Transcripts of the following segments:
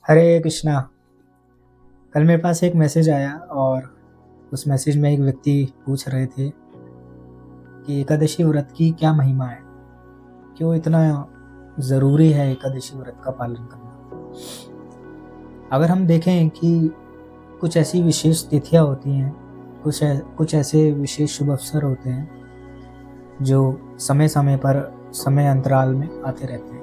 हरे कृष्णा। कल मेरे पास एक मैसेज आया और उस मैसेज में एक व्यक्ति पूछ रहे थे कि एकादशी व्रत की क्या महिमा है, क्यों इतना ज़रूरी है एकादशी व्रत का पालन करना। अगर हम देखें कि कुछ ऐसी विशेष तिथियां होती हैं, कुछ ऐसे विशेष शुभ अवसर होते हैं जो समय समय पर समय अंतराल में आते रहते हैं।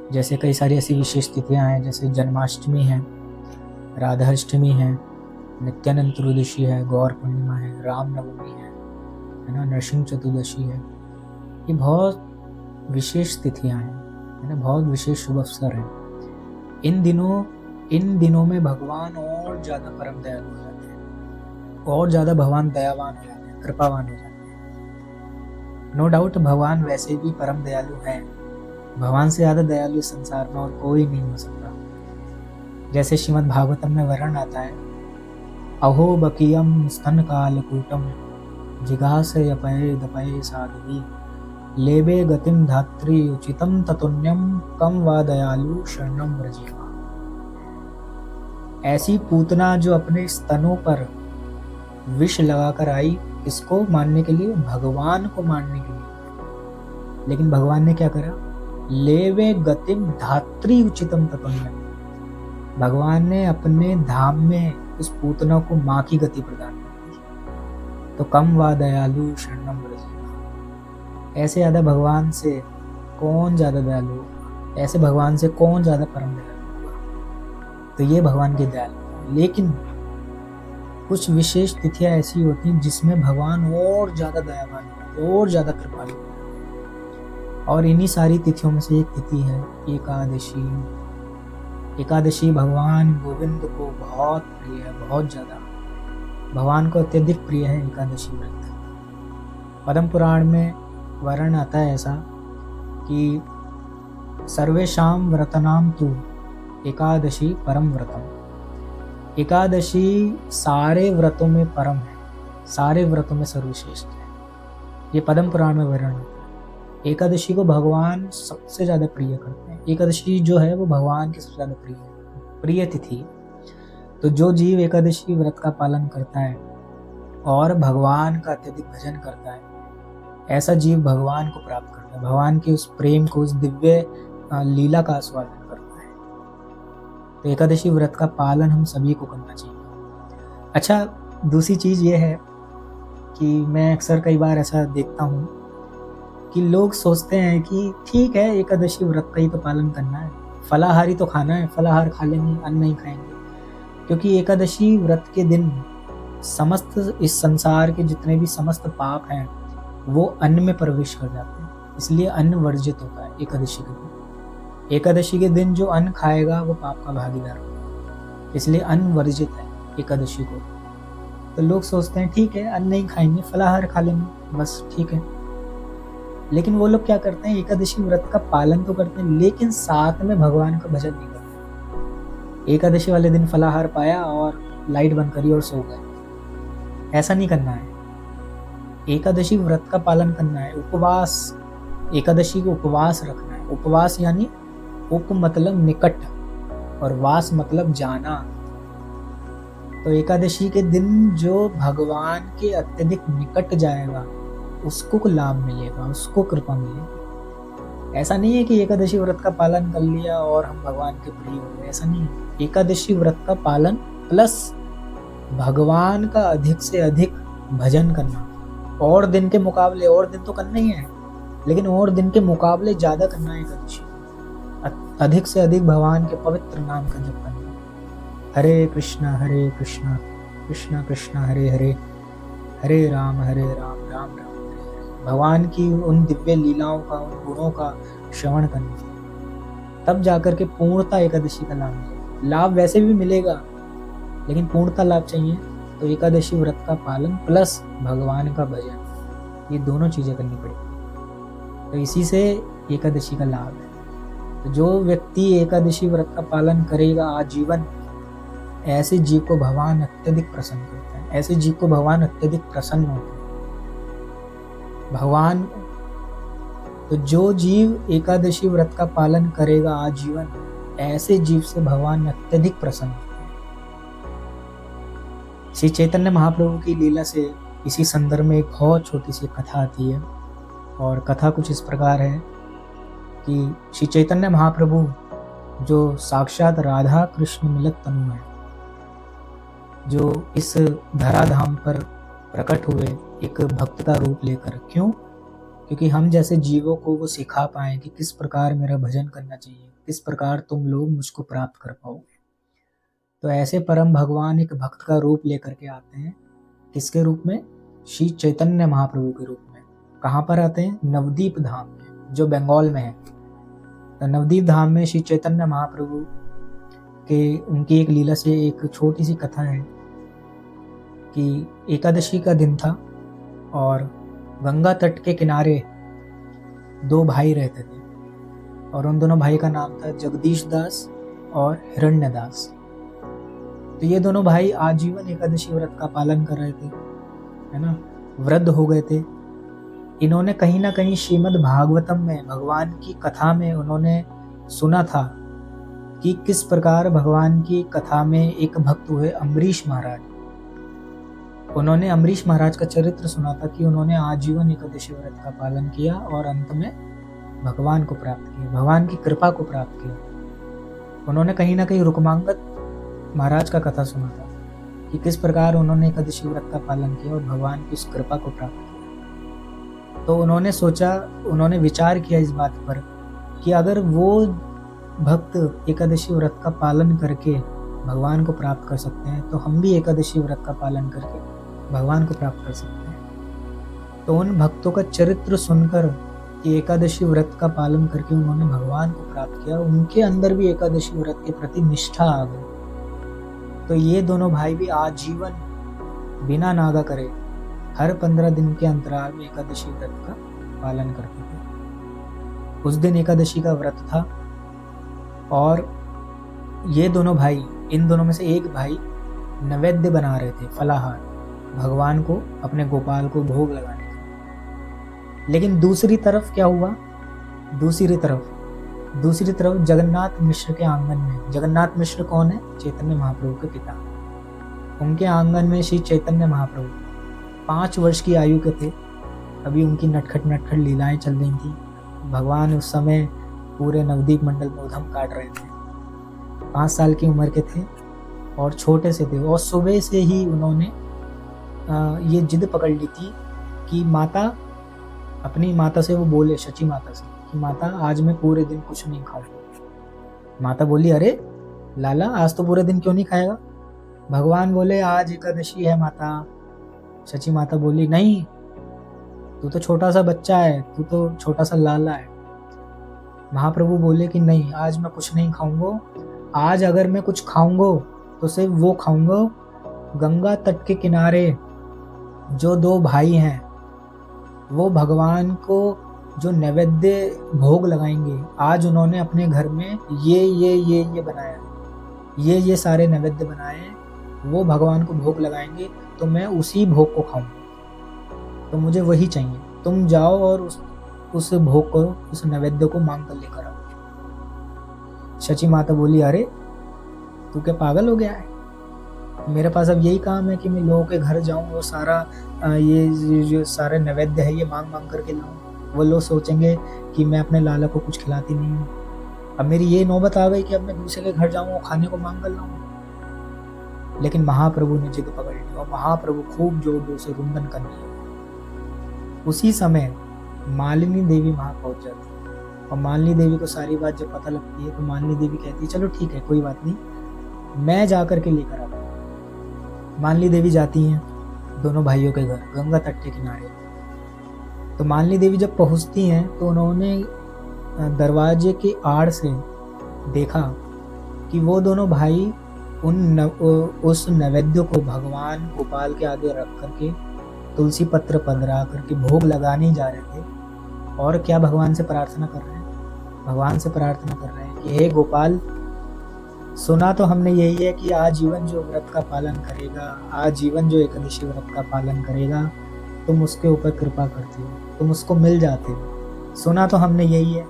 जैसे कई सारी ऐसी विशेष तिथियां हैं, जैसे जन्माष्टमी है, राधाष्टमी है, नित्यानंद त्रयोदशी है, गौर पूर्णिमा है, रामनवमी है ना, नरसिंह चतुर्दशी है। ये बहुत विशेष तिथियां हैं, है ना, बहुत विशेष शुभ अवसर हैं। इन दिनों में भगवान और ज़्यादा परम दयालु हो जाते हैं, और ज़्यादा भगवान दयावान हो जाते हैं, कृपावान हो जाते हैं। नो डाउट भगवान वैसे भी परम दयालु हैं। भगवान से ज़्यादा दयालु इस संसार में और कोई नहीं हो सकता। जैसे श्रीमद् भागवतम में वर्णन आता है, अहो बकियम स्तन कालकूटम जिघासयपये दपये साध्वी लेबे गतिम धात्री उचितम ततुन्यम कम वा दयालु शरणम व्रजेमा। ऐसी पूतना जो अपने स्तनों पर विष लगाकर आई, इसको मानने के लिए, भगवान को मानने के लिए। लेकिन भगवान ने क्या करा? लेवे गतिम धात्री उचितम ततुन्यम। भगवान ने अपने धाम में उस पूतना को माँ की गति प्रदान की। तो कम वा दयालु शरणम व्रजेमा। ऐसे ज़्यादा भगवान से कौन ज़्यादा दयालु होगा? ऐसे भगवान से कौन ज़्यादा परम दयालु होगा? तो ये भगवान की दयालु। लेकिन कुछ विशेष तिथियां ऐसी होती हैं जिसमें भगवान और ज़्यादा दयावान होते हैं, और ज़्यादा कृपालु होते हैं। और इन्हीं सारी तिथियों में से एक तिथि है एकादशी। एकादशी भगवान गोविंद को बहुत प्रिय है, बहुत ज़्यादा। भगवान को अत्यधिक प्रिय है एकादशी व्रत। पद्म पुराण में वर्णन आता है ऐसा कि सर्वेषां व्रतनां तु एकादशी परम व्रतम। एकादशी सारे व्रतों में परम है, सारे व्रतों में सर्वश्रेष्ठ है। ये पद्म पुराण में वर्णन होता है। एकादशी को भगवान सबसे ज़्यादा प्रिय करते हैं। एकादशी जो है वो भगवान की सबसे ज़्यादा प्रिय तिथि। तो जो जीव एकादशी व्रत का पालन करता है और भगवान का अत्यधिक भजन करता है, ऐसा जीव भगवान को प्राप्त करता है, भगवान के उस प्रेम को, उस दिव्य लीला का आस्वादन करता है। तो एकादशी व्रत का पालन हम सभी को करना चाहिए। अच्छा, दूसरी चीज़ ये है कि मैं अक्सर कई बार ऐसा देखता हूँ कि लोग सोचते हैं कि ठीक है, एकादशी व्रत का ही तो पालन करना है, फलाहारी तो खाना है, फलाहार खा लेंगे, अन्न नहीं खाएंगे। क्योंकि एकादशी व्रत के दिन समस्त इस संसार के जितने भी समस्त पाप हैं वो अन्न में प्रवेश कर जाते हैं, इसलिए अन्न वर्जित होता है एकादशी के दिन। एकादशी के दिन जो अन्न खाएगा वो पाप का भागीदार होगा, इसलिए अन्न वर्जित है एकादशी को। तो लोग सोचते हैं ठीक है, अन्न नहीं खाएंगे, फलाहार खा लेंगे, बस ठीक है। लेकिन वो लोग क्या करते हैं, एकादशी व्रत का पालन तो करते हैं लेकिन साथ में भगवान का भजन नहीं करते। एकादशी वाले दिन फलाहार पाया और लाइट बंद करी और सो गए। ऐसा नहीं करना है। एकादशी व्रत का पालन करना है, उपवास, एकादशी को उपवास रखना है। उपवास यानी उप मतलब निकट और वास मतलब जाना। तो एकादशी के दिन जो भगवान के अत्यधिक निकट जाएगा उसको लाभ मिलेगा, उसको कृपा मिलेगी। ऐसा नहीं है कि एकादशी व्रत का पालन कर लिया और हम भगवान के प्रिय हो गए, ऐसा नहीं है। एकादशी व्रत का पालन प्लस भगवान का अधिक से अधिक भजन करना। और दिन के मुकाबले, और दिन तो करना ही है लेकिन और दिन के मुकाबले ज़्यादा करना है एकादशी। अधिक से अधिक भगवान के पवित्र नाम का जप करना। हरे कृष्णा कृष्णा कृष्णा हरे हरे, हरे राम राम राम राम हरे हरे। भगवान की उन दिव्य लीलाओं का, उन गुणों का श्रवण करना, तब जाकर के पूर्णता एकादशी का लाभ मिलेगा। लाभ वैसे भी मिलेगा लेकिन पूर्णता लाभ चाहिए तो एकादशी व्रत का पालन प्लस भगवान का भजन, ये दोनों चीज़ें करनी पड़ेगी। तो इसी से एकादशी का लाभ है। तो जो व्यक्ति एकादशी व्रत का पालन करेगा आजीवन, ऐसे जीव को भगवान अत्यधिक प्रसन्न करता है, ऐसे जीव को भगवान अत्यधिक प्रसन्न होता है। भगवान, तो जो जीव एकादशी व्रत का पालन करेगा आजीवन, ऐसे जीव से भगवान अत्यधिक प्रसन्न होते हैं। श्री चैतन्य महाप्रभु की लीला से इसी संदर्भ में एक बहुत छोटी सी कथा आती है, और कथा कुछ इस प्रकार है कि श्री चैतन्य महाप्रभु जो साक्षात राधा कृष्ण मिलत तनु है, जो इस धराधाम पर प्रकट हुए एक भक्त का रूप लेकर। क्यों? क्योंकि हम जैसे जीवों को वो सिखा पाए कि किस प्रकार मेरा भजन करना चाहिए, किस प्रकार तुम लोग मुझको प्राप्त कर पाओगे। तो ऐसे परम भगवान एक भक्त का रूप लेकर के आते हैं। किसके रूप में? श्री चैतन्य महाप्रभु के रूप में। कहाँ पर आते हैं? नवदीप धाम में, जो बंगाल में है। तो नवदीप धाम में श्री चैतन्य महाप्रभु के उनकी एक लीला से एक छोटी सी कथा है कि एकादशी का दिन था और गंगा तट के किनारे दो भाई रहते थे, और उन दोनों भाई का नाम था जगदीश दास और हिरण्य दास। तो ये दोनों भाई आजीवन एकादशी व्रत का पालन कर रहे थे, है ना, वृद्ध हो गए थे। इन्होंने कहीं ना कहीं श्रीमद् भागवतम में, भगवान की कथा में उन्होंने सुना था कि किस प्रकार भगवान की कथा में एक भक्त हुए अम्बरीश महाराज। उन्होंने अम्बरीश महाराज का चरित्र सुना था कि उन्होंने आजीवन एकादशी व्रत का पालन किया और अंत में भगवान को प्राप्त किया, भगवान की कृपा को प्राप्त किया। उन्होंने कहीं ना कहीं रुक्मांगद महाराज का कथा सुना था कि किस प्रकार उन्होंने एकादशी व्रत का पालन किया और भगवान की उस कृपा को प्राप्त किया। तो उन्होंने सोचा, उन्होंने विचार किया इस बात पर कि अगर वो भक्त एकादशी व्रत का पालन करके भगवान को प्राप्त कर सकते हैं, तो हम भी एकादशी व्रत का पालन करके भगवान को प्राप्त कर सकते हैं। तो उन भक्तों का चरित्र सुनकर कि एकादशी व्रत का पालन करके उन्होंने भगवान को प्राप्त किया, उनके अंदर भी एकादशी व्रत के प्रति निष्ठा आ गई। तो ये दोनों भाई भी आजीवन बिना नागा करे हर 15 दिन के अंतराल में एकादशी व्रत का पालन करते थे। उस दिन एकादशी का व्रत था और ये दोनों भाई, इन दोनों में से एक भाई नैवेद्य बना रहे थे, फलाहार, भगवान को, अपने गोपाल को भोग लगाने के। लेकिन दूसरी तरफ क्या हुआ? दूसरी तरफ जगन्नाथ मिश्र के आंगन में, जगन्नाथ मिश्र कौन है? चैतन्य महाप्रभु के पिता। उनके आंगन में श्री चैतन्य महाप्रभु 5 वर्ष की आयु के थे। अभी उनकी नटखट लीलाएं चल रही थी। भगवान उस समय पूरे नवदीप मंडल में उधम काट रहे थे। 5 साल की उम्र के थे और छोटे से थे, और सुबह से ही उन्होंने ये जिद पकड़ ली थी कि अपनी माता से वो बोले, शची माता से, कि माता आज मैं पूरे दिन कुछ नहीं खाऊंगा। माता बोली, अरे लाला, आज तो पूरे दिन क्यों नहीं खाएगा? भगवान बोले, आज एकादशी है माता। शची माता बोली, नहीं, तू तो छोटा सा बच्चा है, तू तो छोटा सा लाला है। महाप्रभु बोले कि नहीं, आज मैं कुछ नहीं खाऊंगा। आज अगर मैं कुछ खाऊंगा तो सिर्फ वो खाऊंगा, गंगा तट के किनारे जो 2 भाई हैं वो भगवान को जो नैवेद्य भोग लगाएंगे। आज उन्होंने अपने घर में ये बनाया, ये सारे नैवेद्य बनाए हैं, वो भगवान को भोग लगाएंगे, तो मैं उसी भोग को खाऊंगा। तो मुझे वही चाहिए। तुम जाओ और उस भोग को, उस नैवेद्य को मांग कर लेकर आओ। शची माता बोली, अरे तू क्या पागल हो गया है? मेरे पास अब यही काम है कि मैं लोगों के घर जाऊं और सारा ये जो सारे नैवेद्य है ये मांग करके लाऊं। वो लोग सोचेंगे कि मैं अपने लाला को कुछ खिलाती नहीं हूँ। अब मेरी ये नौबत आ गई कि अब मैं दूसरे के घर जाऊं और खाने को मांग कर लाऊं। लेकिन महाप्रभु ने जिद पकड़ ली और महाप्रभु खूब जोर जोर से रुंदन करने लगे। उसी समय मालिनी देवी वहां पहुंच जाती है, और मालिनी देवी को सारी बात जब पता लगती है तो मालिनी देवी कहती है, चलो ठीक है, कोई बात नहीं, मैं जा करके लेकर आता हूँ। मालिनी देवी जाती हैं दोनों भाइयों के घर, गंगा तट के किनारे। तो मालिनी देवी जब पहुंचती हैं तो उन्होंने दरवाजे के आड़ से देखा कि वो दोनों भाई उस नैवेद्य को भगवान गोपाल के आगे रख करके तुलसी पत्र पधरा करके भोग लगाने जा रहे थे। और क्या भगवान से प्रार्थना कर रहे हैं? भगवान से प्रार्थना कर रहे हैं कि हे गोपाल, सुना तो हमने यही है कि आजीवन जो व्रत का पालन करेगा, आजीवन जो एकादशी व्रत का पालन करेगा, तुम उसके ऊपर कृपा करते हो, तुम उसको मिल जाते हो। सुना तो हमने यही है,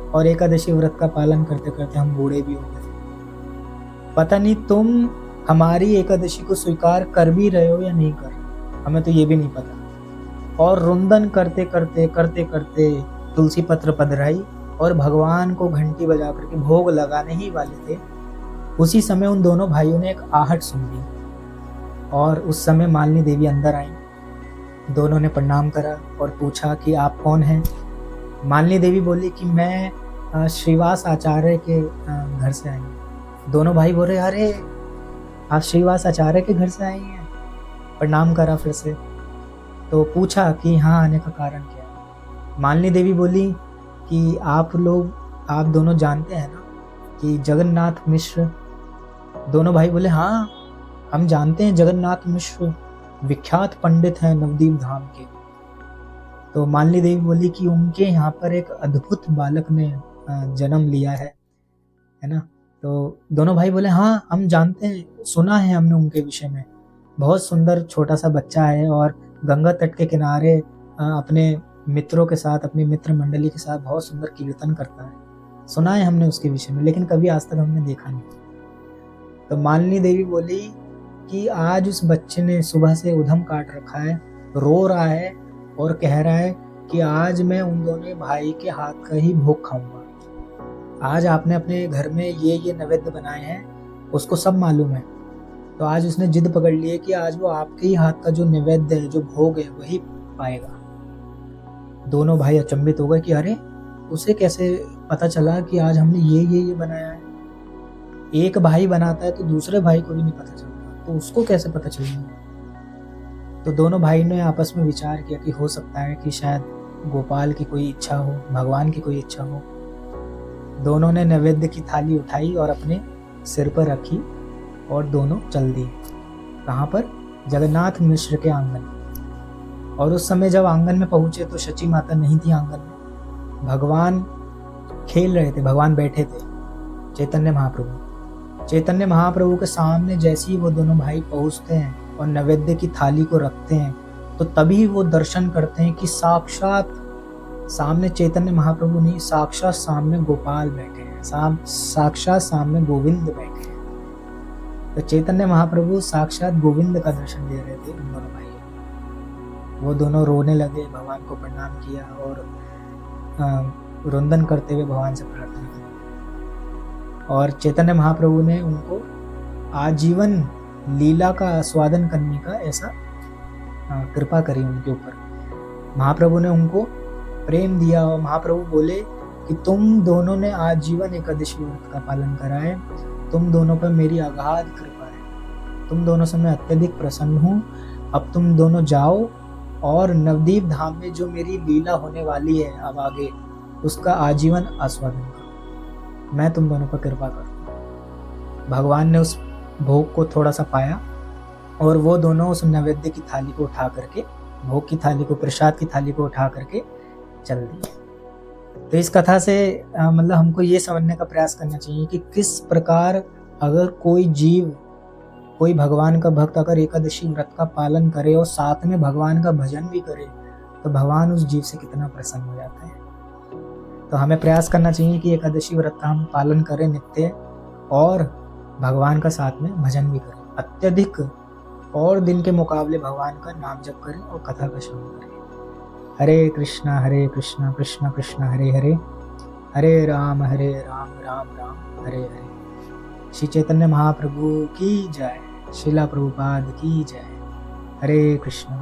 और एकादशी व्रत का पालन करते करते हम बूढ़े भी हो गए। पता नहीं तुम हमारी एकादशी को स्वीकार कर भी रहे हो या नहीं कर रहे, हमें तो ये भी नहीं पता। और रुंदन करते करते तुलसी पत्र पधराई और भगवान को घंटी बजा करके भोग लगाने ही वाले थे। उसी समय उन दोनों भाइयों ने एक आहट सुन ली और उस समय मालिनी देवी अंदर आई। दोनों ने प्रणाम करा और पूछा कि आप कौन हैं। मालिनी देवी बोली कि मैं श्रीवास आचार्य के घर से आई हूँ। दोनों भाई बोले, अरे आप श्रीवास आचार्य के घर से आई हैं। प्रणाम करा फिर से, तो पूछा कि हाँ आने का कारण क्या है। मालिनी देवी बोली कि आप दोनों जानते हैं ना कि जगन्नाथ मिश्र। दोनों भाई बोले, हाँ हम जानते हैं, जगन्नाथ मिश्र विख्यात पंडित हैं नवदीप धाम के। तो मालिनी देवी बोली कि उनके यहाँ पर एक अद्भुत बालक ने जन्म लिया है ना। तो दोनों भाई बोले, हाँ हम जानते हैं, सुना है हमने उनके विषय में, बहुत सुंदर छोटा सा बच्चा है और गंगा तट के किनारे अपने मित्रों के साथ, अपनी मित्र मंडली के साथ बहुत सुंदर कीर्तन करता है। सुना है हमने उसके विषय में, लेकिन कभी आज तक हमने देखा नहीं। तो मालिनी देवी बोली कि आज उस बच्चे ने सुबह से उधम काट रखा है, रो रहा है और कह रहा है कि आज मैं उन दोनों भाई के हाथ का ही भोग खाऊंगा। आज आपने अपने घर में ये नैवेद्य बनाए हैं, उसको सब मालूम है। तो आज उसने जिद पकड़ ली है कि आज वो आपके ही हाथ का जो नैवेद्य है, जो भोग है, वही पाएगा। दोनों भाई अचंभित हो गए कि अरे उसे कैसे पता चला कि आज हमने ये बनाया है। एक भाई बनाता है तो दूसरे भाई को भी नहीं पता चलता, तो उसको कैसे पता चलेगा। तो दोनों भाई ने आपस में विचार किया कि हो सकता है कि शायद गोपाल की कोई इच्छा हो, भगवान की कोई इच्छा हो। दोनों ने नैवेद्य की थाली उठाई और अपने सिर पर रखी और दोनों चल दिए। कहाँ पर? जगन्नाथ मिश्र के आंगन में। और उस समय जब आंगन में पहुंचे तो शची माता नहीं थी आंगन में, भगवान खेल रहे थे, भगवान बैठे थे, चैतन्य महाप्रभु के सामने जैसे ही वो दोनों भाई पहुंचते हैं और नैवेद्य की थाली को रखते हैं, तो तभी वो दर्शन करते हैं कि साक्षात सामने चैतन्य महाप्रभु नहीं, साक्षात सामने गोपाल बैठे हैं, साक्षात सामने गोविंद बैठे हैं। तो चैतन्य महाप्रभु साक्षात गोविंद का दर्शन दे रहे थे उन दोनों भाइयों। वो दोनों रोने लगे, भगवान को प्रणाम किया और रुंदन करते हुए भगवान से प्रार्थना की। और चैतन्य महाप्रभु ने उनको आजीवन लीला का आस्वादन करने का ऐसा कृपा करी उनके ऊपर। महाप्रभु ने उनको प्रेम दिया और महाप्रभु बोले कि तुम दोनों ने आजीवन एकादशी व्रत का पालन करा है, तुम दोनों पर मेरी अगाध कृपा है, तुम दोनों से मैं अत्यधिक प्रसन्न हूँ। अब तुम दोनों जाओ और नवदीप धाम में जो मेरी लीला होने वाली है अब आगे, उसका आजीवन आस्वादन करो, मैं तुम दोनों पर कृपा करूँ। भगवान ने उस भोग को थोड़ा सा पाया और वो दोनों उस नैवेद्य की थाली को उठा करके, भोग की थाली को, प्रसाद की थाली को उठा करके चल दिए। तो इस कथा से मतलब हमको ये समझने का प्रयास करना चाहिए कि किस प्रकार अगर कोई जीव, कोई भगवान का भक्त अगर एकादशी व्रत का पालन करे और साथ में भगवान का भजन भी करे, तो भगवान उस जीव से कितना प्रसन्न हो जाता है। तो हमें प्रयास करना चाहिए कि एकादशी व्रत का हम पालन करें नित्य और भगवान का साथ में भजन भी करें, अत्यधिक और दिन के मुकाबले भगवान का नाम जप करें और कथा का श्रवण करें। हरे कृष्णा कृष्णा कृष्णा हरे हरे, हरे राम राम राम हरे हरे। श्री चैतन्य महाप्रभु की जय, श्रीला प्रभुपाद की जय। हरे कृष्णा।